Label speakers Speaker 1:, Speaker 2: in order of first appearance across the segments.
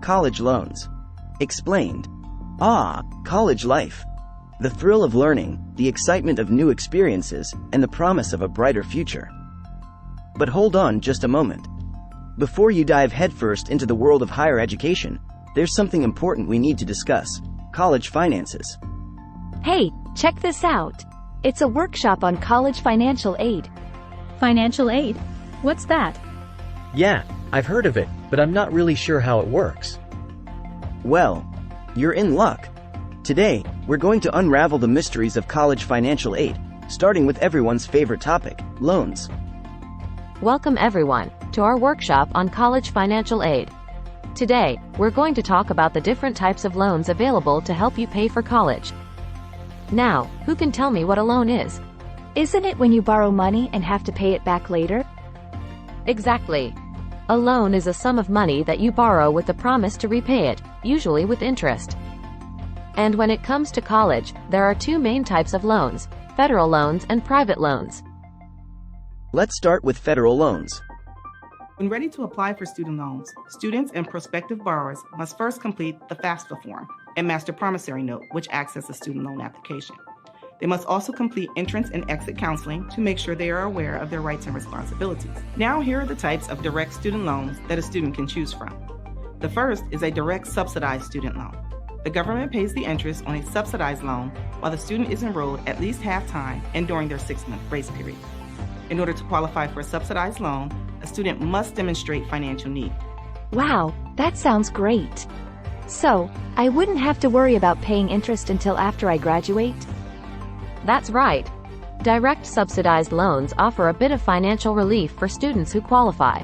Speaker 1: College loans. Explained. Ah, college life. The thrill of learning, the excitement of new experiences, and the promise of a brighter future. But hold on just a moment. Before you dive headfirst into the world of higher education, there's something important we need to discuss: college finances.
Speaker 2: Hey, check this out. It's a workshop on college financial aid.
Speaker 3: Financial aid? What's that?
Speaker 4: Yeah, I've heard of it, but I'm not really sure how it works.
Speaker 1: Well, you're in luck. Today, we're going to unravel the mysteries of college financial aid, starting with everyone's favorite topic, loans.
Speaker 5: Welcome everyone to our workshop on college financial aid. Today, we're going to talk about the different types of loans available to help you pay for college. Now, who can tell me what a loan is?
Speaker 2: Isn't it when you borrow money and have to pay it back later?
Speaker 5: Exactly. A loan is a sum of money that you borrow with the promise to repay it, usually with interest. And when it comes to college, there are two main types of loans: federal loans and private loans.
Speaker 1: Let's start with federal loans.
Speaker 6: When ready to apply for student loans, students and prospective borrowers must first complete the FAFSA form and master promissory note, which acts as a student loan application. They must also complete entrance and exit counseling to make sure they are aware of their rights and responsibilities. Now, here are the types of direct student loans that a student can choose from. The first is a direct subsidized student loan. The government pays the interest on a subsidized loan while the student is enrolled at least half-time and during their 6-month grace period. In order to qualify for a subsidized loan, a student must demonstrate financial need.
Speaker 2: Wow, that sounds great. So, I wouldn't have to worry about paying interest until after I graduate?
Speaker 5: That's right. Direct subsidized loans offer a bit of financial relief for students who qualify.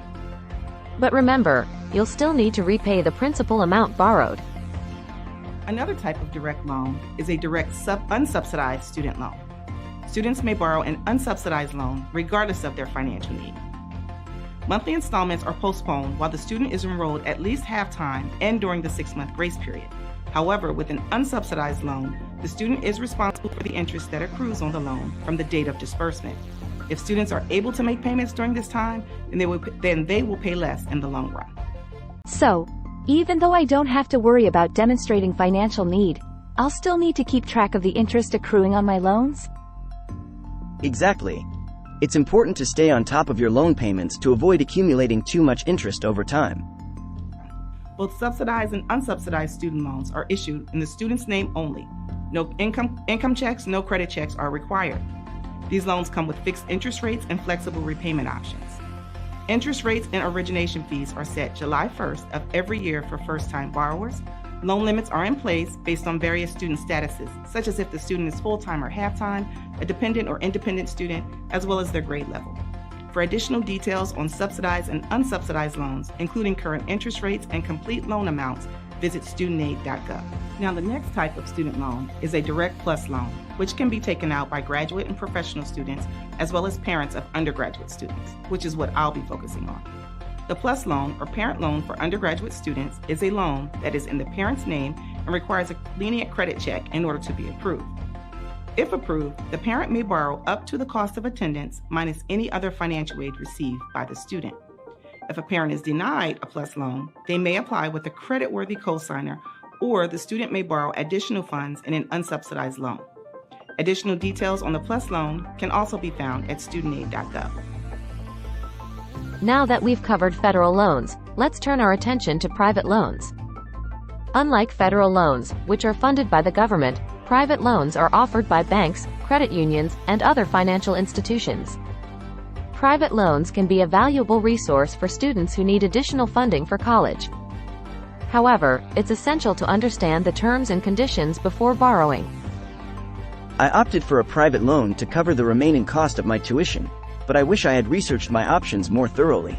Speaker 5: But remember, you'll still need to repay the principal amount borrowed.
Speaker 6: Another type of direct loan is a direct unsubsidized student loan. Students may borrow an unsubsidized loan regardless of their financial need. Monthly installments are postponed while the student is enrolled at least half-time and during the 6-month grace period. However, with an unsubsidized loan, the student is responsible for the interest that accrues on the loan from the date of disbursement. If students are able to make payments during this time, then they will pay less in the long run.
Speaker 2: So, even though I don't have to worry about demonstrating financial need, I'll still need to keep track of the interest accruing on my loans?
Speaker 1: Exactly. It's important to stay on top of your loan payments to avoid accumulating too much interest over time.
Speaker 6: Both subsidized and unsubsidized student loans are issued in the student's name only. No income checks, no credit checks are required. These loans come with fixed interest rates and flexible repayment options. Interest rates and origination fees are set July 1st of every year for first-time borrowers. Loan limits are in place based on various student statuses, such as if the student is full-time or half-time, a dependent or independent student, as well as their grade level. For additional details on subsidized and unsubsidized loans, including current interest rates and complete loan amounts, visit studentaid.gov. Now, the next type of student loan is a Direct Plus loan, which can be taken out by graduate and professional students, as well as parents of undergraduate students, which is what I'll be focusing on. The Plus loan, or parent loan for undergraduate students, is a loan that is in the parent's name and requires a lenient credit check in order to be approved. If approved, the parent may borrow up to the cost of attendance minus any other financial aid received by the student. If a parent is denied a Plus loan, they may apply with a credit-worthy cosigner, or the student may borrow additional funds in an unsubsidized loan. Additional details on the Plus loan can also be found at studentaid.gov.
Speaker 5: Now that we've covered federal loans, let's turn our attention to private loans. Unlike federal loans, which are funded by the government, private loans are offered by banks, credit unions, and other financial institutions. Private loans can be a valuable resource for students who need additional funding for college. However, it's essential to understand the terms and conditions before borrowing.
Speaker 1: I opted for a private loan to cover the remaining cost of my tuition, but I wish I had researched my options more thoroughly.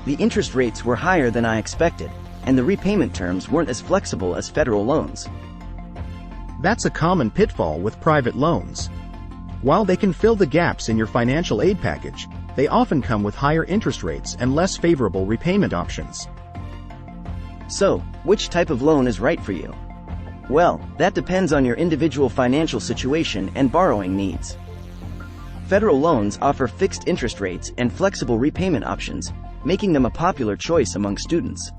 Speaker 1: The interest rates were higher than I expected, and the repayment terms weren't as flexible as federal loans.
Speaker 7: That's a common pitfall with private loans. While they can fill the gaps in your financial aid package, they often come with higher interest rates and less favorable repayment options.
Speaker 1: So, which type of loan is right for you? Well, that depends on your individual financial situation and borrowing needs. Federal loans offer fixed interest rates and flexible repayment options, making them a popular choice among students.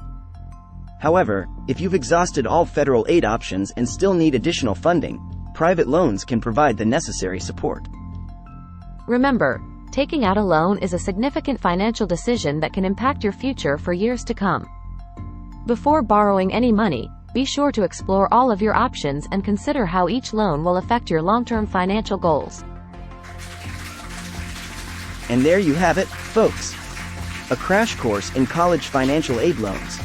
Speaker 1: However, if you've exhausted all federal aid options and still need additional funding, private loans can provide the necessary support.
Speaker 5: Remember, taking out a loan is a significant financial decision that can impact your future for years to come. Before borrowing any money, be sure to explore all of your options and consider how each loan will affect your long-term financial goals.
Speaker 1: And there you have it, folks. A crash course in college financial aid loans.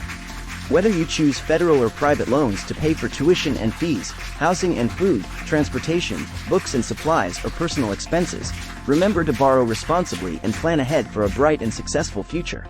Speaker 1: Whether you choose federal or private loans to pay for tuition and fees, housing and food, transportation, books and supplies, or personal expenses, remember to borrow responsibly and plan ahead for a bright and successful future.